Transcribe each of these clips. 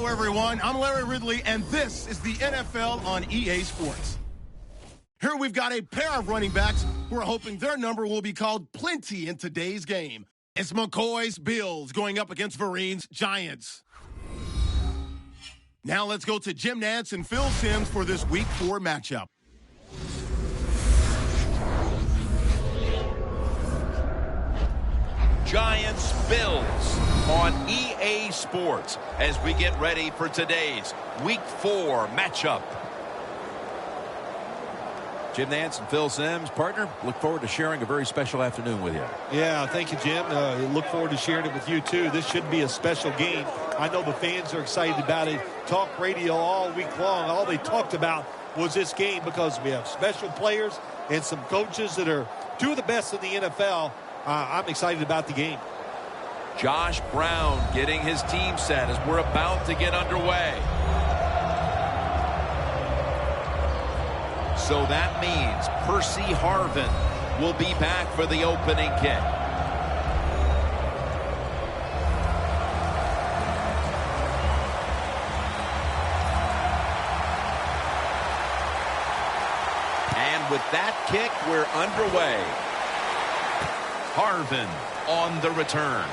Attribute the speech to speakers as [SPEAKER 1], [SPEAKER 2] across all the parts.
[SPEAKER 1] Hello, everyone. I'm Larry Ridley, and this is the NFL on EA Sports. Here we've got a pair of running backs who are hoping their number will be called plenty in today's game. It's McCoy's Bills going up against Vereen's Giants. Now let's go to Jim Nantz and Phil Simms for this Week 4 matchup.
[SPEAKER 2] Giants Bills on EA Sports as we get ready for today's Week 4 matchup. Jim Nantz and Phil Simms, partner, look forward to sharing a very special afternoon with you.
[SPEAKER 3] Yeah, thank you, Jim. Look forward to sharing it with you, too. This should be a special game. I know the fans are excited about it. Talk radio all week long. All they talked about was this game because we have special players and some coaches that are two of the best in the NFL. I'm excited about the game.
[SPEAKER 2] Josh Brown getting his team set as we're about to get underway. So that means Percy Harvin will be back for the opening kick. And with that kick, we're underway. Harvin on the return.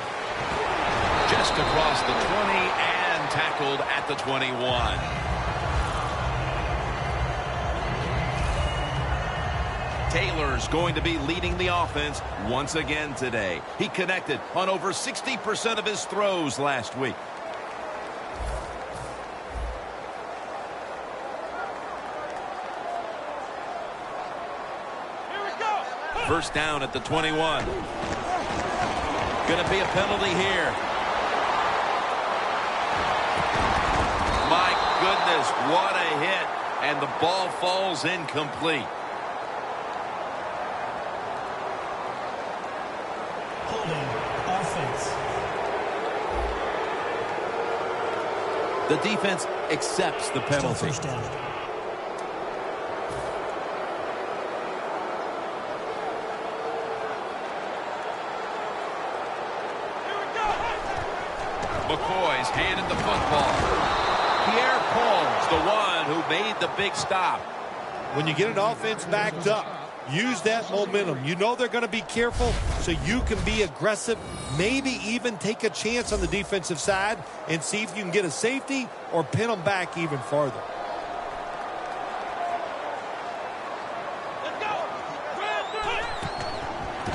[SPEAKER 2] Just across the 20 and tackled at the 21. Taylor's going to be leading the offense once again today. He connected on over 60% of his throws last week. First down at the 21. Going to be a penalty here. My goodness, what a hit. And the ball falls incomplete.
[SPEAKER 4] Holding offense.
[SPEAKER 2] The defense accepts the penalty.
[SPEAKER 4] Still first down.
[SPEAKER 2] McCoy's handed the football. Pierre Paul's the one who made the big stop.
[SPEAKER 3] When you get an offense backed up, use that momentum. You know they're going to be careful, so you can be aggressive, maybe even take a chance on the defensive side and see if you can get a safety or pin them back even farther.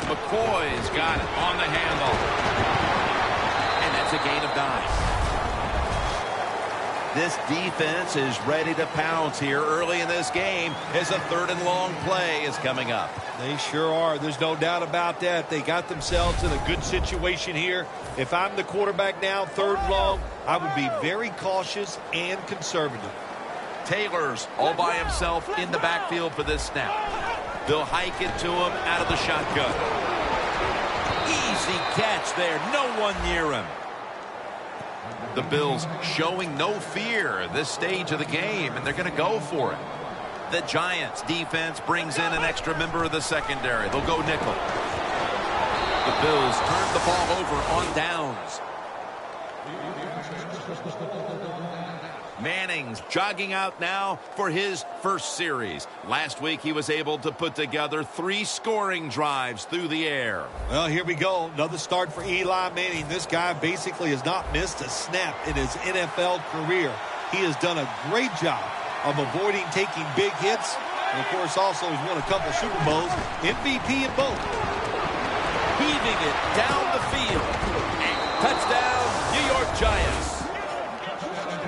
[SPEAKER 2] McCoy's got it on the handle. A gain of 9. This defense is ready to pounce here early in this game as a 3rd and long play is coming up.
[SPEAKER 3] They sure are. There's no doubt about that. They got themselves in a good situation here. If I'm the quarterback now, 3rd and long, I would be very cautious and conservative.
[SPEAKER 2] Taylor's all by himself in the backfield for this snap. They'll hike it to him out of the shotgun. Easy catch there. No one near him. The Bills showing no fear at this stage of the game, and they're going to go for it. The Giants defense brings in an extra member of the secondary. They'll go nickel. The Bills turn the ball over on downs. Manning's jogging out now for his first series. Last week he was able to put together 3 scoring drives through the air.
[SPEAKER 3] Well, here we go. Another start for Eli Manning. This guy basically has not missed a snap in his NFL career. He has done a great job of avoiding taking big hits. And, of course, also he's won a couple Super Bowls. MVP in both.
[SPEAKER 2] Heaving it down the field. And touchdown, New York Giants.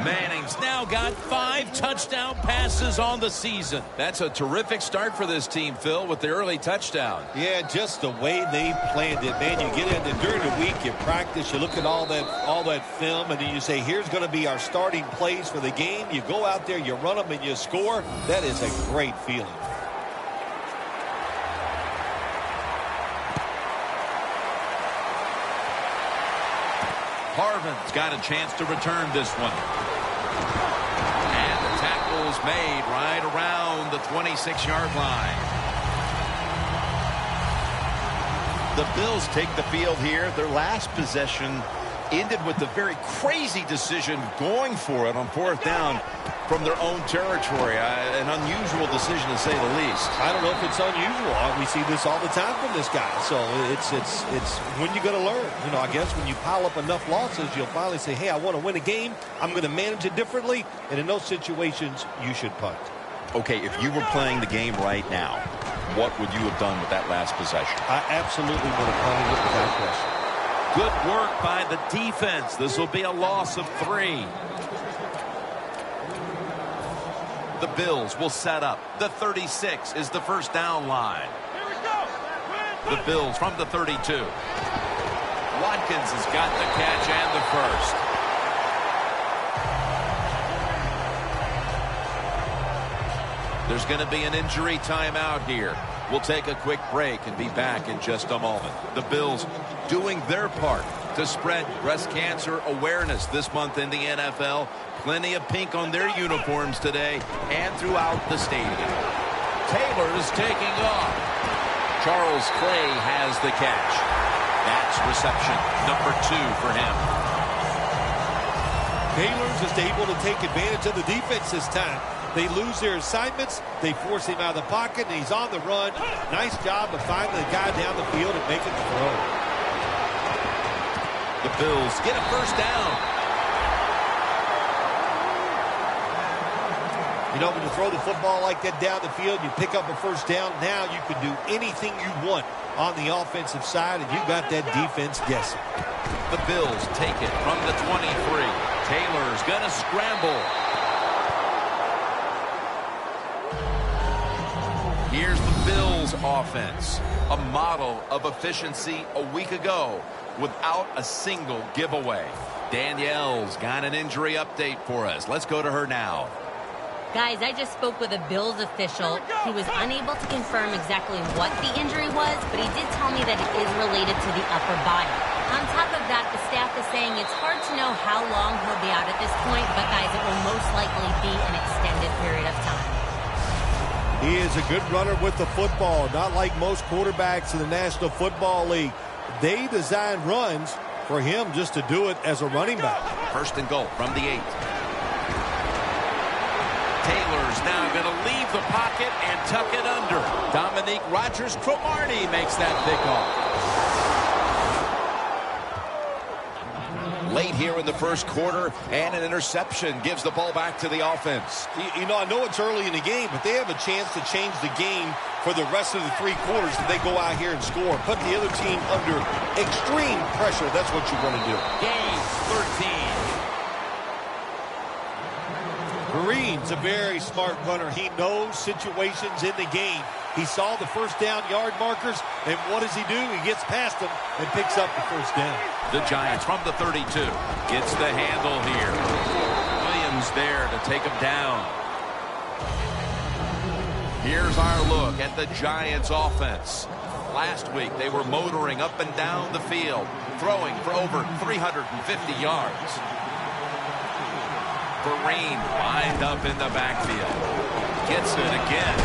[SPEAKER 2] Manning's now got 5 touchdown passes on the season. That's a terrific start for this team, Phil, with the early touchdown.
[SPEAKER 3] Yeah, just the way they planned it, man. You get in there during the week, you practice, you look at all that film, and then you say, here's going to be our starting plays for the game. You go out there, you run them, and you score. That is a great feeling.
[SPEAKER 2] Harvin's got a chance to return this one. And the tackle's made right around the 26-yard line. The Bills take the field here. Their last possession ended with the very crazy decision going for it on 4th down from their own territory. An unusual decision, to say the least.
[SPEAKER 3] I don't know if it's unusual. We see this all the time from this guy. So it's when you're going to learn. You know, I guess when you pile up enough losses, you'll finally say, hey, I want to win a game. I'm going to manage it differently. And in those situations, you should punt.
[SPEAKER 2] Okay, if you were playing the game right now, what would you have done with that last possession?
[SPEAKER 3] I absolutely would have punted it without question.
[SPEAKER 2] Good work by the defense. This will be a loss of 3. The Bills will set up. The 36 is the first down line. The Bills from the 32. Watkins has got the catch and the first. There's going to be an injury timeout here. We'll take a quick break and be back in just a moment. The Bills doing their part to spread breast cancer awareness this month in the NFL. Plenty of pink on their uniforms today and throughout the stadium. Taylor's taking off. Charles Clay has the catch. That's reception number 2 for him.
[SPEAKER 3] Taylor's just able to take advantage of the defense this time. They lose their assignments. They force him out of the pocket, and he's on the run. Nice job of finding the guy down the field and making the throw.
[SPEAKER 2] The Bills get a first down.
[SPEAKER 3] You know, when you throw the football like that down the field, you pick up a first down. Now you can do anything you want on the offensive side, and you got that defense guessing.
[SPEAKER 2] The Bills take it from the 23. Taylor's going to scramble. Here's the Bills offense, a model of efficiency a week ago without a single giveaway. Danielle's got an injury update for us. Let's go to her now.
[SPEAKER 5] Guys, I just spoke with a Bills official. He was unable to confirm exactly what the injury was, but he did tell me that it is related to the upper body. On top of that, the staff is saying it's hard to know how long he'll be out at this point, but guys, it will most likely be an extended period of time.
[SPEAKER 3] He is a good runner with the football, not like most quarterbacks in the National Football League. They design runs for him just to do it as a running back.
[SPEAKER 2] First and goal from the 8. Taylor's now going to leave the pocket and tuck it under. Dominique Rodgers-Cromartie makes that pickoff. Late here in the first quarter, and an interception gives the ball back to the offense.
[SPEAKER 3] You know, I know it's early in the game, but they have a chance to change the game for the rest of the 3 quarters if they go out here and score. Put the other team under extreme pressure. That's what you want to do.
[SPEAKER 2] Game 13.
[SPEAKER 3] Green's a very smart runner. He knows situations in the game. He saw the first down yard markers, and what does he do? He gets past them and picks up the first down.
[SPEAKER 2] The Giants from the 32. Gets the handle here. Williams there to take him down. Here's our look at the Giants offense. Last week, they were motoring up and down the field, throwing for over 350 yards. Vereen lined up in the backfield. Gets it again.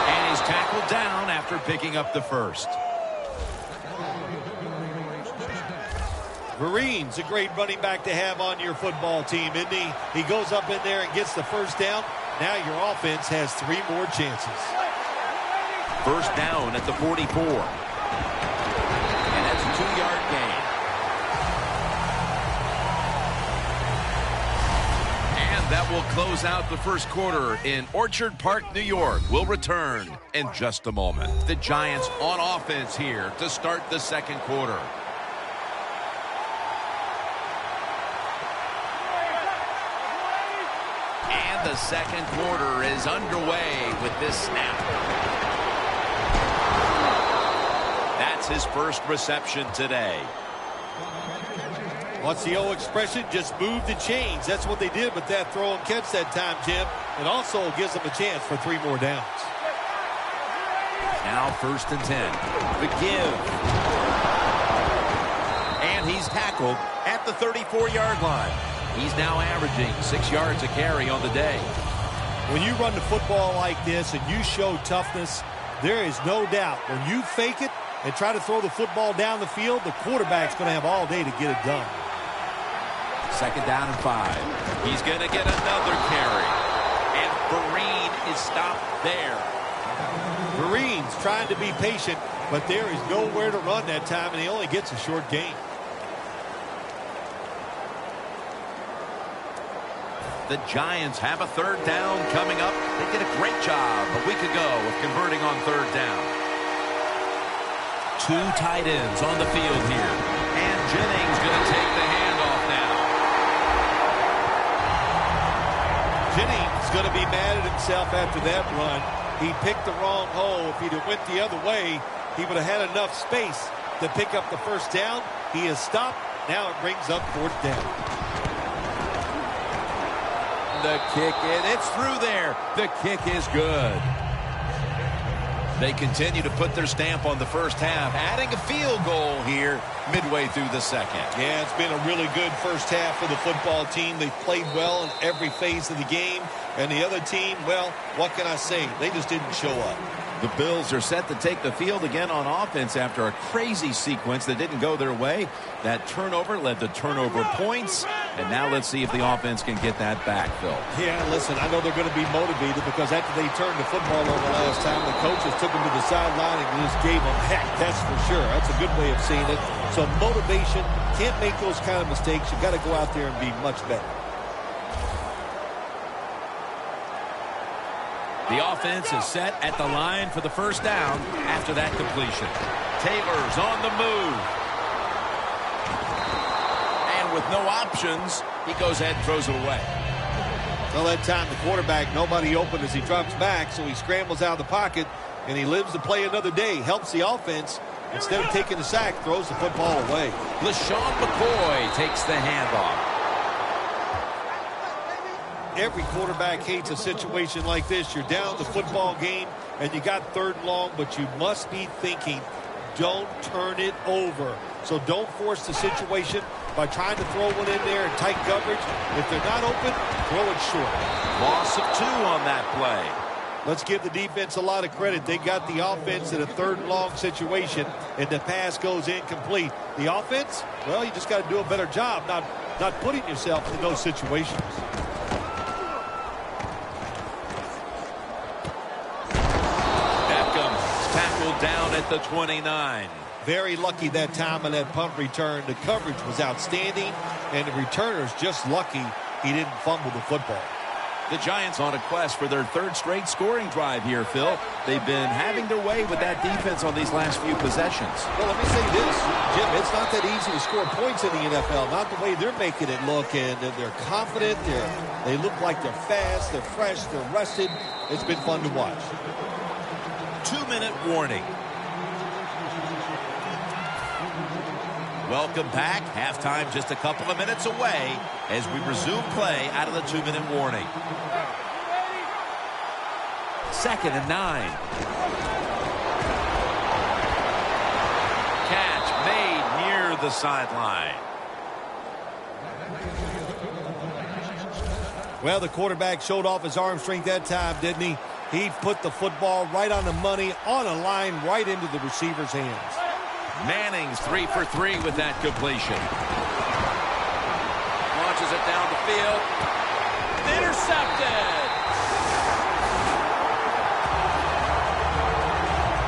[SPEAKER 2] And he's tackled down after picking up the first.
[SPEAKER 3] Vereen's a great running back to have on your football team, isn't he? He goes up in there and gets the first down. Now your offense has 3 more chances.
[SPEAKER 2] First down at the 44. And that's a 2-yard gain. And that will close out the first quarter in Orchard Park, New York. We'll return in just a moment. The Giants on offense here to start the second quarter. And the second quarter is underway with this snap. That's his first reception today.
[SPEAKER 3] What's the old expression? Just move the chains. That's what they did with that throw and catch that time, Jim. It also gives them a chance for 3 more downs.
[SPEAKER 2] Now first and 10. The give. And he's tackled at the 34-yard line. He's now averaging 6 yards a carry on the day.
[SPEAKER 3] When you run the football like this and you show toughness, there is no doubt when you fake it and try to throw the football down the field, the quarterback's going to have all day to get it done.
[SPEAKER 2] 2nd down and 5. He's going to get another carry. And Vereen is stopped there.
[SPEAKER 3] Vereen's trying to be patient, but there is nowhere to run that time, and he only gets a short gain.
[SPEAKER 2] The Giants have a 3rd down coming up. They did a great job a week ago of converting on 3rd down. 2 tight ends on the field here. And Jennings going to take the handoff now.
[SPEAKER 3] Jennings going to be mad at himself after that run. He picked the wrong hole. If he'd have went the other way, he would have had enough space to pick up the 1st down. He has stopped. Now it brings up 4th down.
[SPEAKER 2] The kick, and it's through there. The kick is good. They continue to put their stamp on the 1st half, adding a field goal here midway through the 2nd.
[SPEAKER 3] Yeah, it's been a really good 1st half for the football team. They've played well in every phase of the game. And the other team, well, what can I say? They just didn't show up.
[SPEAKER 2] The Bills are set to take the field again on offense after a crazy sequence that didn't go their way. That turnover led to turnover points. And now let's see if the offense can get that back, Phil.
[SPEAKER 3] Yeah, listen, I know they're going to be motivated because after they turned the football over last time, the coaches took them to the sideline and just gave them heck, that's for sure. That's a good way of seeing it. So motivation, can't make those kind of mistakes. You've got to go out there and be much better.
[SPEAKER 2] The offense is set at the line for the 1st down after that completion. Taylor's on the move. And with no options, he goes ahead and throws it away.
[SPEAKER 3] Well, that time the quarterback, nobody open as he drops back, so he scrambles out of the pocket, and he lives to play another day. Helps the offense. Instead of taking the sack, throws the football away.
[SPEAKER 2] LaShawn McCoy takes the handoff.
[SPEAKER 3] Every quarterback hates a situation like this. You're down the football game, and you got 3rd and long, but you must be thinking, don't turn it over. So don't force the situation by trying to throw one in there in tight coverage. If they're not open, throw it short.
[SPEAKER 2] Loss of 2 on that play.
[SPEAKER 3] Let's give the defense a lot of credit. They got the offense in a 3rd and long situation, and the pass goes incomplete. The offense, well, you just got to do a better job not putting yourself in those situations.
[SPEAKER 2] Down at the 29.
[SPEAKER 3] Very lucky that time on that punt return. The coverage was outstanding, and the returner's just lucky he didn't fumble the football.
[SPEAKER 2] The Giants on a quest for their 3rd straight scoring drive here, Phil. They've been having their way with that defense on these last few possessions.
[SPEAKER 3] Well, let me say this, Jim, it's not that easy to score points in the NFL. Not the way they're making it look, and they're confident. They look like they're fast, they're fresh, they're rested. It's been fun to watch.
[SPEAKER 2] 2-minute warning. Welcome back. Halftime just a couple of minutes away as we resume play out of the 2-minute warning. 2nd and 9. Catch made near the sideline.
[SPEAKER 3] Well, the quarterback showed off his arm strength that time, didn't he? He put the football right on the money, on a line, right into the receiver's hands.
[SPEAKER 2] Manning's 3 for 3 with that completion. Launches it down the field. Intercepted.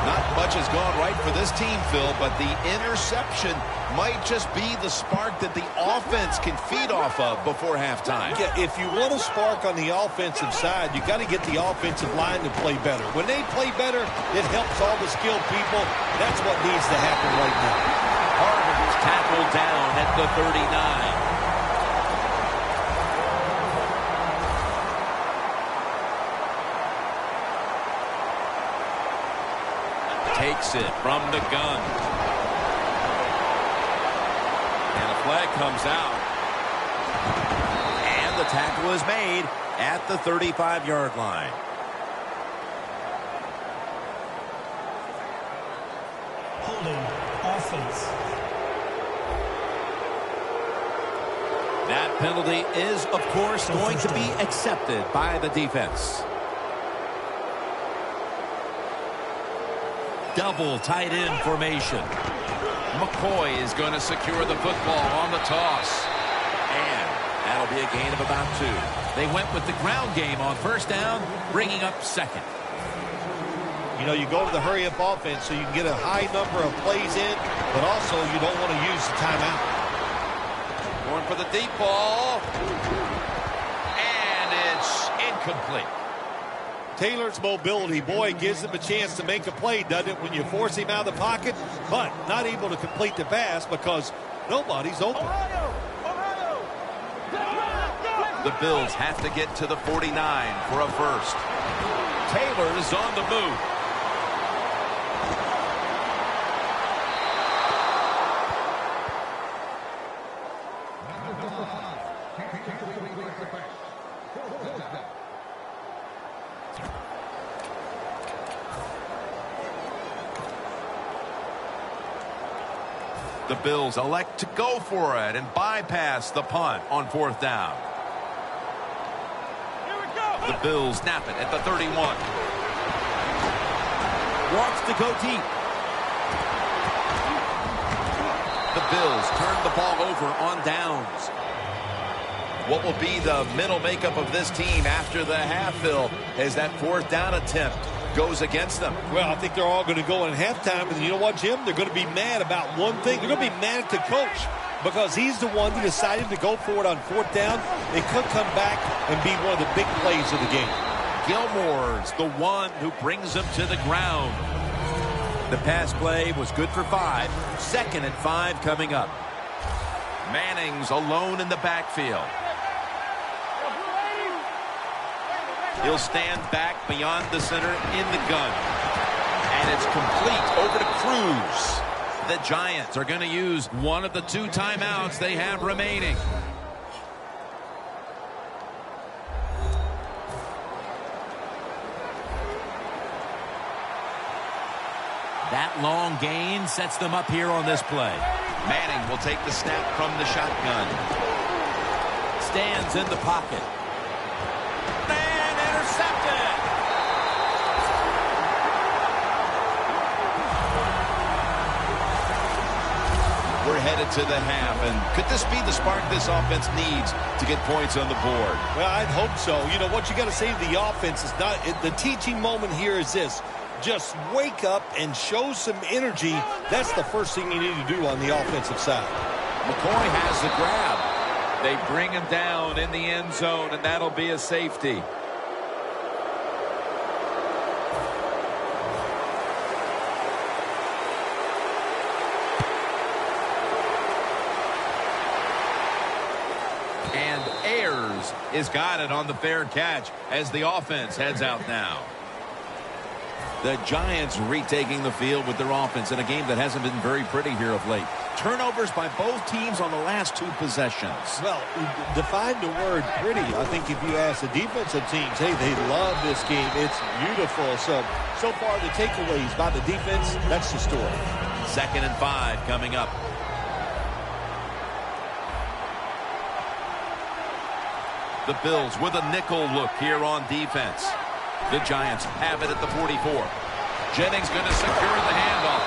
[SPEAKER 2] Not much has gone right for this team, Phil, but the interception might just be the spark that the offense can feed off of before halftime.
[SPEAKER 3] Yeah, if you want a spark on the offensive side, you got to get the offensive line to play better. When they play better, it helps all the skilled people. That's what needs to happen right now.
[SPEAKER 2] Harden's tackled down at the 39. Takes it from the gun. And a flag comes out. And the tackle is made at the 35-yard line.
[SPEAKER 4] Holding offense.
[SPEAKER 2] That penalty is, of course, going to be accepted by the defense. Double tight end formation. McCoy is going to secure the football on the toss. And that'll be a gain of about 2.
[SPEAKER 6] They went with the ground game on first down, bringing up second.
[SPEAKER 3] You know, you go to the hurry-up offense so you can get a high number of plays in, but also you don't want to use the timeout.
[SPEAKER 2] Going for the deep ball. And it's incomplete.
[SPEAKER 3] Taylor's mobility, boy, gives him a chance to make a play, doesn't it, when you force him out of the pocket, but not able to complete the pass because nobody's open.
[SPEAKER 2] The Bills have to get to the 49 for a first. Taylor is on the move. The Bills elect to go for it and bypass the punt on fourth down. The Bills snap it at the 31.
[SPEAKER 6] Wants to go deep.
[SPEAKER 2] The Bills turn the ball over on downs. What will be the mental makeup of this team after the half, Phil, as that fourth down attempt goes against them?
[SPEAKER 3] Well, I think they're all going to go in halftime, and you know what, Jim? They're going to be mad about one thing. They're going to be mad at the coach because he's the one who decided to go for it on fourth down. It could come back and be one of the big plays of the game.
[SPEAKER 2] Gilmore's the one who brings him to the ground.
[SPEAKER 6] The pass play was good for 5. Second and 5 coming up.
[SPEAKER 2] Manning's alone in the backfield. He'll stand back beyond the center in the gun. And it's complete over to Cruz. The Giants are going to use one of the 2 timeouts they have remaining.
[SPEAKER 6] That long gain sets them up here on this play.
[SPEAKER 2] Manning will take the snap from the shotgun.
[SPEAKER 6] Stands in the pocket. And intercepted.
[SPEAKER 2] We're headed to the half, and could this be the spark this offense needs to get points on the board?
[SPEAKER 3] Well, I'd hope so. You know, what you got to say to the offense is not the teaching moment here is this. Just wake up and show some energy. That's the first thing you need to do on the offensive side.
[SPEAKER 2] McCoy has the grab. They bring him down in the end zone, and that'll be a safety. And Ayers is got it on the fair catch as the offense heads out now. The Giants retaking the field with their offense in a game that hasn't been very pretty here of late. Turnovers by both teams on the last 2 possessions.
[SPEAKER 3] Well, define the word pretty. I think if you ask the defensive teams, hey, they love this game. It's beautiful. So far the takeaways about the defense, that's the story.
[SPEAKER 2] Second and 5 coming up. The Bills with a nickel look here on defense. The Giants have it at the 44. Jennings going to secure the handoff.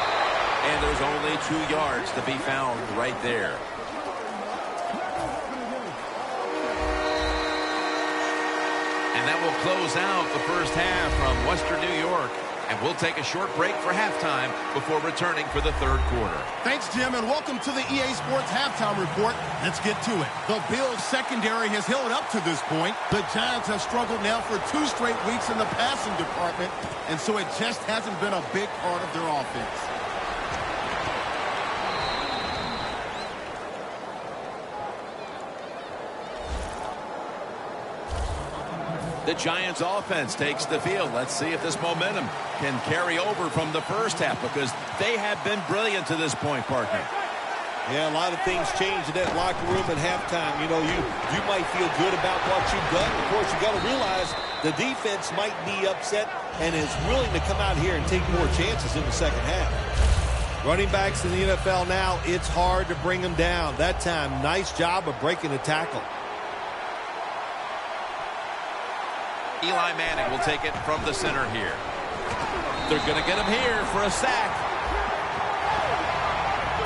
[SPEAKER 2] And there's only 2 yards to be found right there. And that will close out the first half from Western New York. And we'll take a short break for halftime before returning for the third quarter.
[SPEAKER 1] Thanks, Jim, and welcome to the EA Sports Halftime Report. Let's get to it. The Bills' secondary has held up to this point. The Giants have struggled now for 2 straight weeks in the passing department, and so it just hasn't been a big part of their offense.
[SPEAKER 2] The Giants offense takes the field. Let's see if this momentum can carry over from the first half, because they have been brilliant to this point, partner.
[SPEAKER 3] Yeah, a lot of things change in that locker room at halftime. You know, you might feel good about what you've done. Of course, you got to realize the defense might be upset and is willing to come out here and take more chances in the second half. Running backs in the NFL now, it's hard to bring them down. That time, nice job of breaking the tackle.
[SPEAKER 2] Eli Manning will take it from the center here. They're going to get him here for a sack.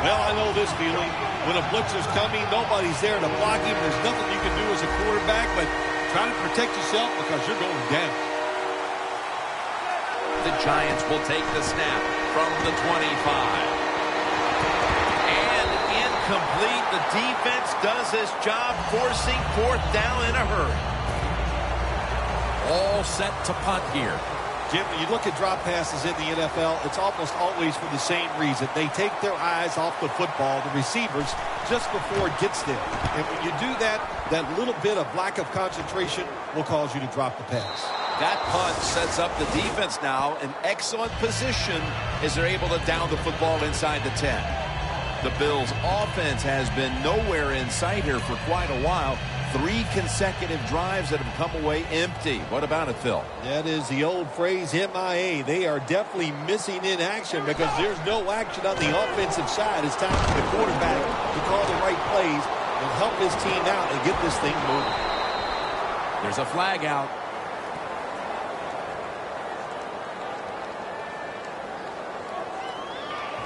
[SPEAKER 3] Well, I know this feeling. When a blitzer's coming, nobody's there to block him. There's nothing you can do as a quarterback, but try to protect yourself because you're going down.
[SPEAKER 2] The Giants will take the snap from the 25. And incomplete. The defense does its job, forcing fourth down in a hurry. All set to punt here.
[SPEAKER 3] Jim, when you look at drop passes in the NFL, it's almost always for the same reason. They take their eyes off the football, the receivers, just before it gets there. And when you do that, that little bit of lack of concentration will cause you to drop the pass.
[SPEAKER 6] That punt sets up the defense now in excellent position as they're able to down the football inside the 10.
[SPEAKER 2] The Bills' offense has been nowhere in sight here for quite a while. 3 consecutive drives that have come away empty. What about it, Phil?
[SPEAKER 3] That is the old phrase, MIA. They are definitely missing in action because there's no action on the offensive side. It's time for the quarterback to call the right plays and help his team out and get this thing moving.
[SPEAKER 6] There's a flag out.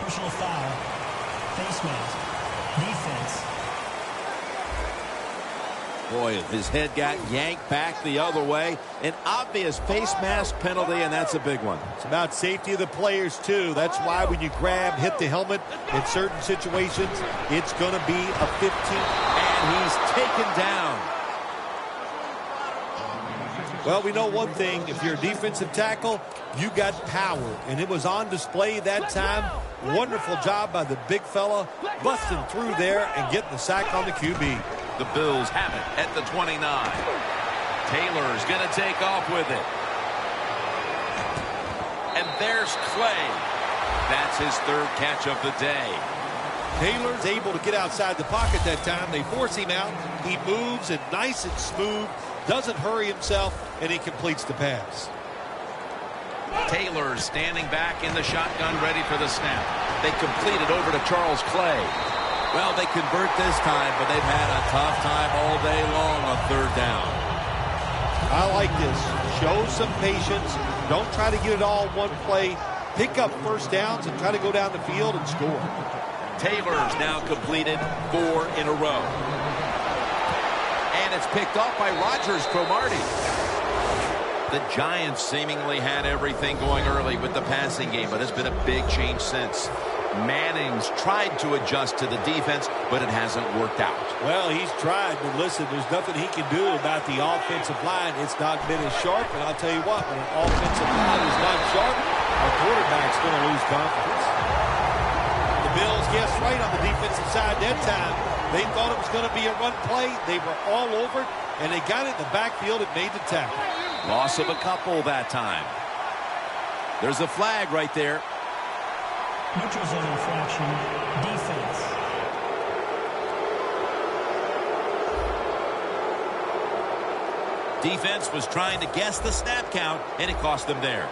[SPEAKER 4] Personal foul. Face mask. Defense.
[SPEAKER 6] Boy, his head got yanked back the other way. An obvious face mask penalty, and that's a big one.
[SPEAKER 3] It's about safety of the players, too. That's why when you hit the helmet in certain situations, it's going to be a 15.
[SPEAKER 6] And he's taken down.
[SPEAKER 3] Well, we know one thing. If you're a defensive tackle, you got power. And it was on display that time. Wonderful job by the big fella, busting through there and getting the sack on the QB.
[SPEAKER 2] The Bills have it at the 29. Taylor's going to take off with it. And there's Clay. That's his 3rd catch of the day.
[SPEAKER 3] Taylor's able to get outside the pocket that time. They force him out. He moves and nice and smooth. Doesn't hurry himself, and he completes the pass.
[SPEAKER 2] Taylor's standing back in the shotgun, ready for the snap. They complete it over to Charles Clay.
[SPEAKER 6] Well, they convert this time, but they've had a tough time all day long on 3rd down.
[SPEAKER 3] I like this. Show some patience. Don't try to get it all one play. Pick up first downs and try to go down the field and score.
[SPEAKER 2] Taylor's now completed 4 in a row.
[SPEAKER 6] And it's picked off by Rogers Cromartie.
[SPEAKER 2] The Giants seemingly had everything going early with the passing game, but it's been a big change since. Manning's tried to adjust to the defense, but it hasn't worked out.
[SPEAKER 3] Well, he's tried, but listen, there's nothing he can do about the offensive line. It's not been as sharp, and I'll tell you what, when an offensive line is not sharp, our quarterback's going to lose confidence. The Bills guessed right on the defensive side that time. They thought it was going to be a run play. They were all over it, and they got it in the backfield and made the tackle.
[SPEAKER 2] Loss of a couple that time.
[SPEAKER 6] There's a flag right there.
[SPEAKER 4] Neutral zone infraction. Defense.
[SPEAKER 2] Defense was trying to guess the snap count, and it cost them there.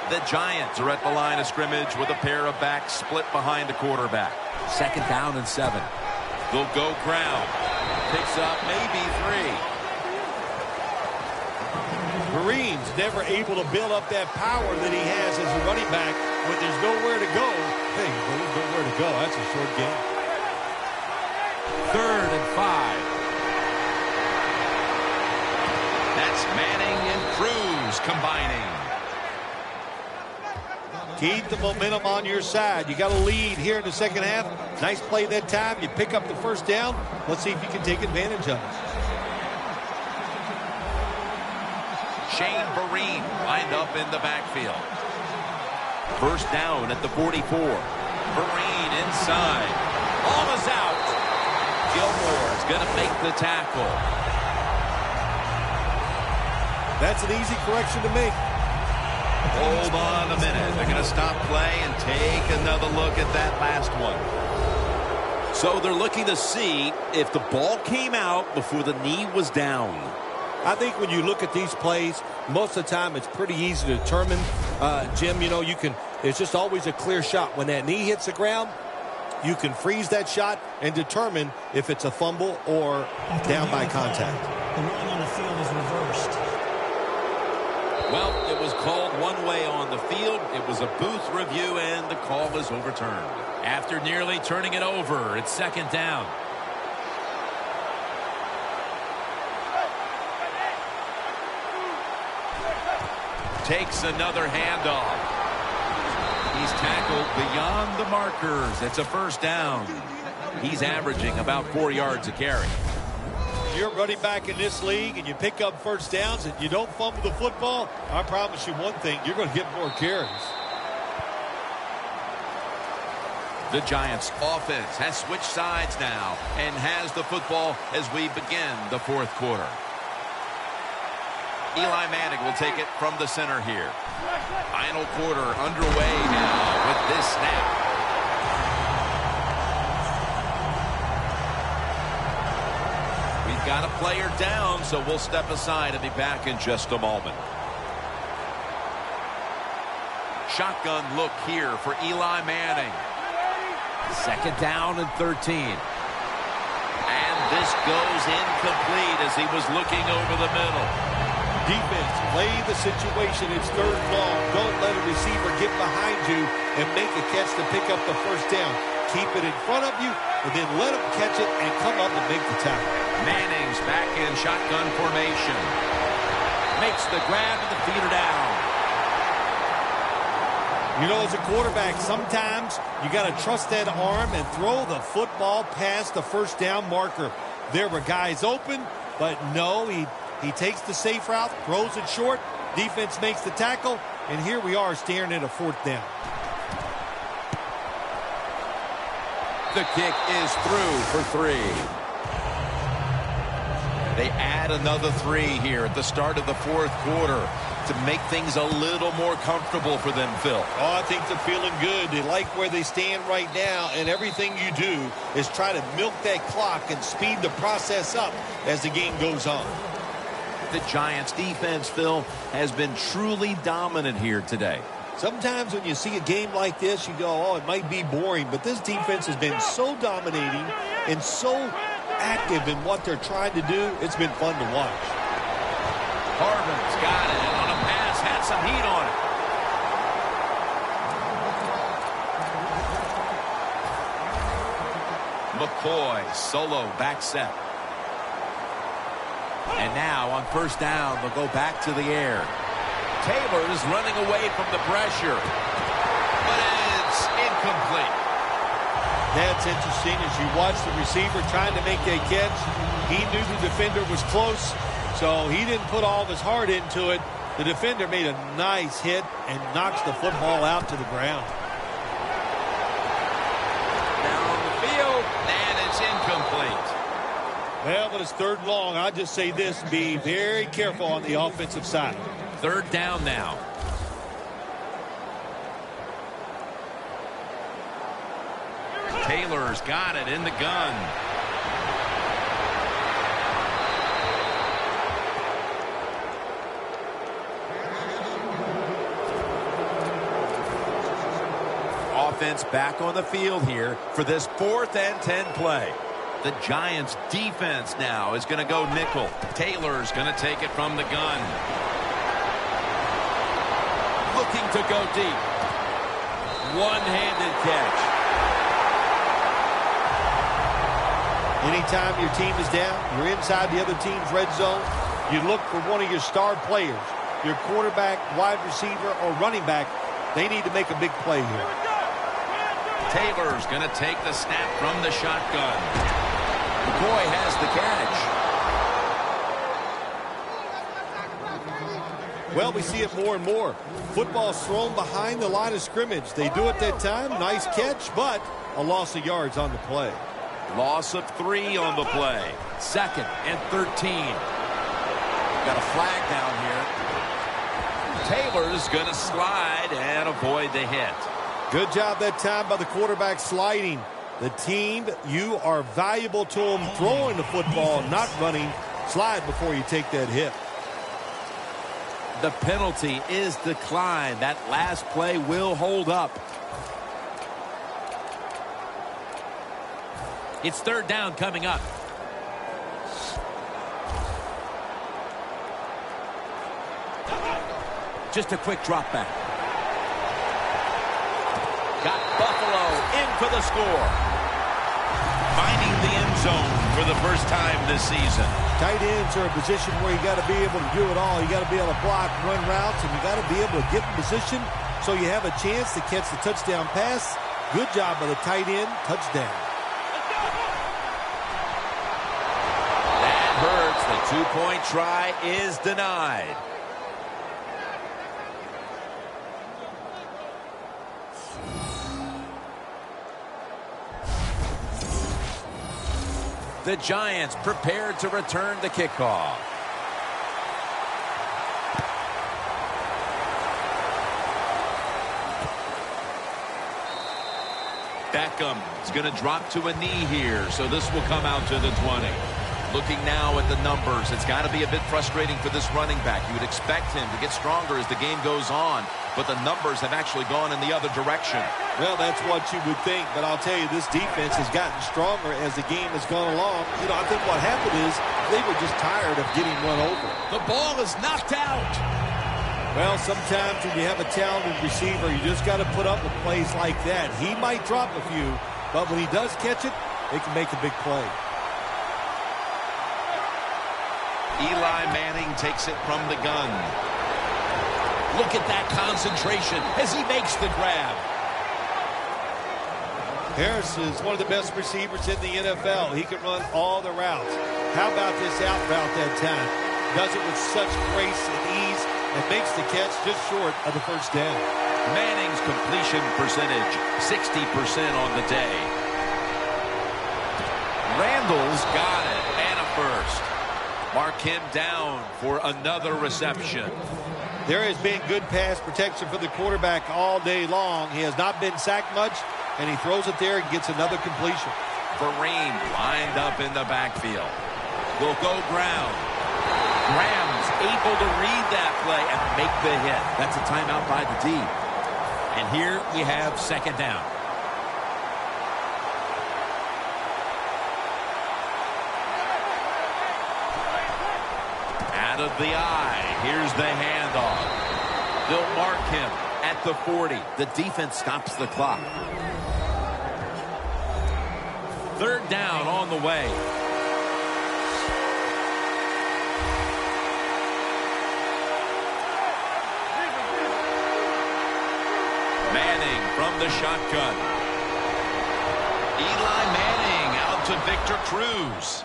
[SPEAKER 2] The Giants are at the line of scrimmage with a pair of backs split behind the quarterback.
[SPEAKER 6] 2nd down and 7.
[SPEAKER 2] They'll go ground. Picks up maybe 3.
[SPEAKER 3] Marines never able to build up that power that he has as a running back when there's nowhere to go. Hey, there's nowhere to go. That's a short game.
[SPEAKER 6] 3rd and 5.
[SPEAKER 2] That's Manning and Cruz combining.
[SPEAKER 3] Keep the momentum on your side. You got a lead here in the second half. Nice play that time. You pick up the first down. Let's see if you can take advantage of it.
[SPEAKER 2] Shane Vereen lined up in the backfield. 1st down at the 44. Vereen inside. Ball is out. Gilmore's going to make the tackle.
[SPEAKER 3] That's an easy correction to make.
[SPEAKER 2] Hold on a minute. They're going to stop play and take another look at that last one.
[SPEAKER 6] So they're looking to see if the ball came out before the knee was down.
[SPEAKER 3] I think when you look at these plays, most of the time it's pretty easy to determine. Jim, you know, it's just always a clear shot. When that knee hits the ground, you can freeze that shot and determine if it's a fumble or down by contact.
[SPEAKER 4] The ruling on the field is reversed.
[SPEAKER 2] Well, it was called one one-way on the field. It was a booth review, and the call is overturned. After nearly turning it over, it's second down. Takes another handoff. He's tackled beyond the markers. It's a first down. He's averaging about 4 yards a carry.
[SPEAKER 3] You're running back in this league and you pick up first downs and you don't fumble the football, I promise you one thing, you're going to get more carries.
[SPEAKER 2] The Giants offense has switched sides now and has the football as we begin the fourth quarter. Eli Manning will take it from the center here. Final quarter underway now with this snap. We've got a player down, so we'll step aside and be back in just a moment. Shotgun look here for Eli Manning. Second down and 13. And this goes incomplete as he was looking over the middle.
[SPEAKER 3] Defense, play the situation. It's third and long. Don't let a receiver get behind you and make a catch to pick up the first down. Keep it in front of you, and then let him catch it and come up and make the tackle.
[SPEAKER 2] Manning's back in shotgun formation. Makes the grab and the feeder down.
[SPEAKER 3] You know, as a quarterback, sometimes you got to trust that arm and throw the football past the first down marker. There were guys open, but no, he takes the safe route, throws it short, defense makes the tackle, and here we are staring at a fourth down.
[SPEAKER 2] The kick is through for 3. They add another 3 here at the start of the fourth quarter to make things a little more comfortable for them, Phil.
[SPEAKER 3] Oh, I think they're feeling good. They like where they stand right now, and everything you do is try to milk that clock and speed the process up as the game goes on.
[SPEAKER 2] The Giants defense, Phil, has been truly dominant here today.
[SPEAKER 3] Sometimes when you see a game like this, you go, oh, it might be boring, but this defense has been so dominating and so active in what they're trying to do, it's been fun to watch.
[SPEAKER 2] Harvin's got it on a pass, had some heat on it. McCoy, solo, back set. And now on first down, they'll go back to the air. Taylor is running away from the pressure, but it's incomplete.
[SPEAKER 3] That's interesting. As you watch the receiver trying to make a catch, he knew the defender was close, so he didn't put all of his heart into it. The defender made a nice hit and knocks the football out to the ground.
[SPEAKER 2] Down the field, and it's incomplete.
[SPEAKER 3] Well, but it's third and long. I'll just say this, be very careful on the offensive side.
[SPEAKER 2] Third down now. Taylor's got it in the gun. Offense back on the field here for this 4th and 10 play. The Giants defense now is going to go nickel. Taylor's going to take it from the gun. Looking to go deep. One-handed catch.
[SPEAKER 3] Anytime your team is down, you're inside the other team's red zone, you look for one of your star players, your quarterback, wide receiver, or running back. They need to make a big play here.
[SPEAKER 2] Taylor's going to take the snap from the shotgun. McCoy has the catch.
[SPEAKER 3] Well, we see it more and more. Football's thrown behind the line of scrimmage. They do it that time. Nice catch, but a loss of yards on the play.
[SPEAKER 2] Loss of 3 on the play. 2nd and 13. Got a flag down here. Taylor's going to slide and avoid the hit.
[SPEAKER 3] Good job that time by the quarterback sliding. The team, you are valuable to them throwing the football, not running. Slide before you take that hit.
[SPEAKER 2] The penalty is declined. That last play will hold up. It's third down coming up.
[SPEAKER 6] just a quick drop back. Got Buffalo in for the score.
[SPEAKER 2] Finding the end zone for the first time this season.
[SPEAKER 3] Tight ends are a position where you got to be able to do it all. You got to be able to block, run routes, and you got to be able to get in position so you have a chance to catch the touchdown pass. Good job by the tight end. Touchdown.
[SPEAKER 6] That hurts. The two-point try is denied. The Giants prepared to return the kickoff.
[SPEAKER 2] Beckham is going to drop to a knee here, so this will come out to the 20. Looking now at the numbers, it's got to be a bit frustrating for this running back. You would expect him to get stronger as the game goes on, but the numbers have actually gone in the other direction.
[SPEAKER 3] Well, that's what you would think, but I'll tell you, this defense has gotten stronger as the game has gone along. You know, I think what happened is they were just tired of getting run over.
[SPEAKER 6] The ball is knocked out.
[SPEAKER 3] Well, sometimes when you have a talented receiver, you just got to put up with plays like that. He might drop a few, but when he does catch it, they can make a big play.
[SPEAKER 2] Eli Manning takes it from the gun.
[SPEAKER 6] Look at that concentration as he makes the grab.
[SPEAKER 3] Harris is one of the best receivers in the NFL. He can run all the routes. How about this out route that time? Does it with such grace and ease and makes the catch just short of the first down.
[SPEAKER 2] Manning's completion percentage, 60% on the day. Randall's got it, and a first. Mark him down for another reception.
[SPEAKER 3] There has been good pass protection for the quarterback all day long. He has not been sacked much, and he throws it there and gets another completion.
[SPEAKER 2] Vereen lined up in the backfield. Will go ground. Graham's able to read that play and make the hit.
[SPEAKER 6] That's a timeout by the D. And here we have second down.
[SPEAKER 2] Out of the eye. Here's the handoff. They'll mark him at the 40.
[SPEAKER 6] The defense stops the clock.
[SPEAKER 2] Third down on the way. Manning from the shotgun. Eli Manning out to Victor Cruz.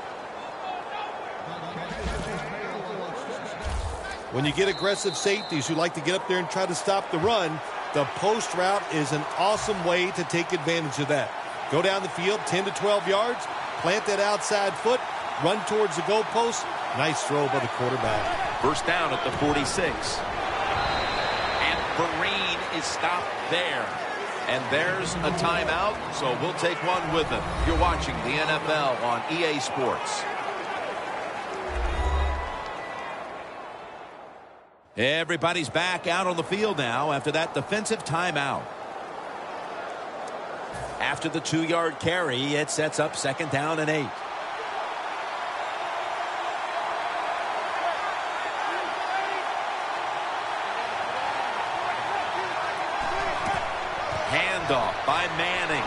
[SPEAKER 3] When you get aggressive safeties who like to get up there and try to stop the run, the post route is an awesome way to take advantage of that. Go down the field 10 to 12 yards, plant that outside foot, run towards the goalpost. Nice throw by the quarterback.
[SPEAKER 2] First down at the 46. And Vereen is stopped there. And there's a timeout, so we'll take one with him. You're watching the NFL on EA Sports.
[SPEAKER 6] Everybody's back out on the field now after that defensive timeout. After the 2-yard carry, it sets up second down and 8.
[SPEAKER 2] Handoff by Manning.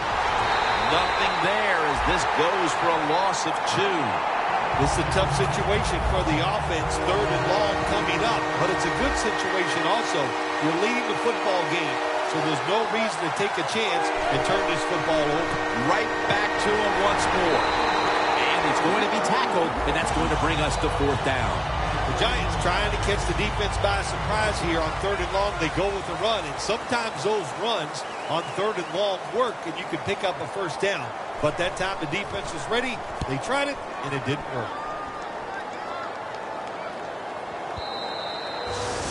[SPEAKER 2] Nothing there as this goes for a loss of 2.
[SPEAKER 3] This is a tough situation for the offense, third and long coming up, but it's a good situation also. You're leading the football game, so there's no reason to take a chance and turn this football over.
[SPEAKER 2] Right back to him once more.
[SPEAKER 6] And it's going to be tackled, and that's going to bring us to fourth down.
[SPEAKER 3] The Giants trying to catch the defense by surprise here on third and long. They go with the run, and sometimes those runs on third and long work, and you can pick up a first down. But that time the defense was ready. They tried it, and it didn't work.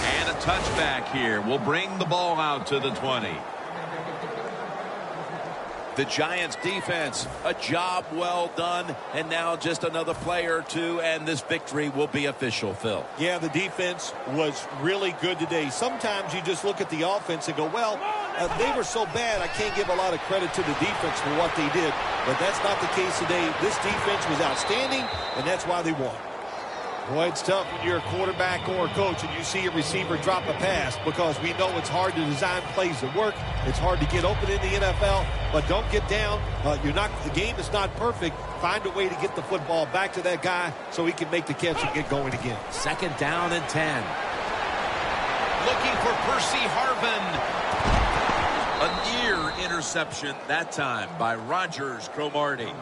[SPEAKER 2] And a touchback here will bring the ball out to the 20. The Giants defense, a job well done, and now just another play or two, and this victory will be official, Phil.
[SPEAKER 3] Yeah, the defense was really good today. Sometimes you just look at the offense and go, well, they were so bad, I can't give a lot of credit to the defense for what they did. But that's not the case today. This defense was outstanding, and that's why they won. Boy, it's tough when you're a quarterback or a coach and you see a receiver drop a pass because we know it's hard to design plays that work. It's hard to get open in the NFL, but don't get down. The game is not perfect. Find a way to get the football back to that guy so he can make the catch and get going again.
[SPEAKER 2] 2nd down and 10. Looking for Percy Harvin. A near interception that time by Rogers Cromartie.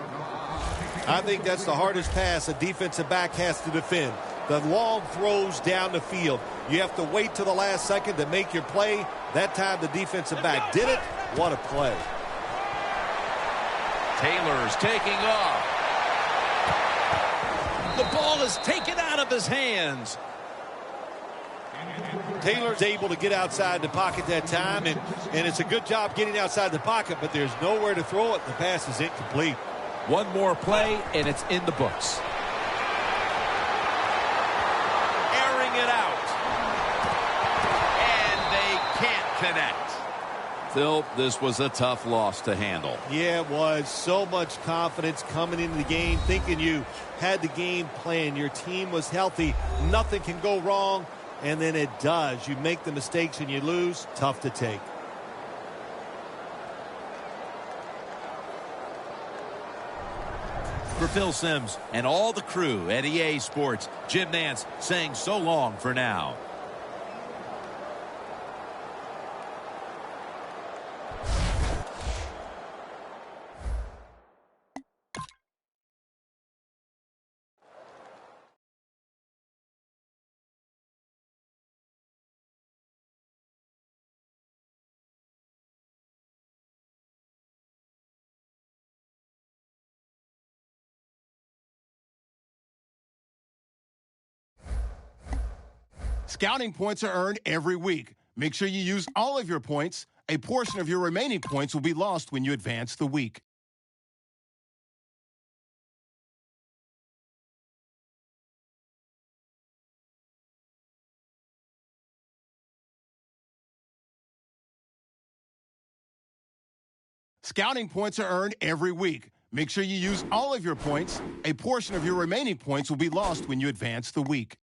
[SPEAKER 3] I think that's the hardest pass a defensive back has to defend. The long throws down the field. You have to wait till the last second to make your play. That time the defensive back did it. What a play.
[SPEAKER 2] Taylor's taking off. The ball is taken out of his hands.
[SPEAKER 3] Taylor's able to get outside the pocket that time, and it's a good job getting outside the pocket, but there's nowhere to throw it. The pass is incomplete.
[SPEAKER 6] One more play, and it's in the books.
[SPEAKER 2] Airing it out. And they can't connect.
[SPEAKER 6] Phil, this was a tough loss to handle.
[SPEAKER 3] Yeah, it was. So much confidence coming into the game, thinking you had the game plan. Your team was healthy. Nothing can go wrong, and then it does. You make the mistakes and you lose. Tough to take.
[SPEAKER 2] For Phil Simms and all the crew at EA Sports, Jim Nantz saying so long for now.
[SPEAKER 1] Scouting points are earned every week. Make sure you use all of your points. A portion of your remaining points will be lost when you advance the week. Scouting points are earned every week. Make sure you use all of your points. A portion of your remaining points will be lost when you advance the week.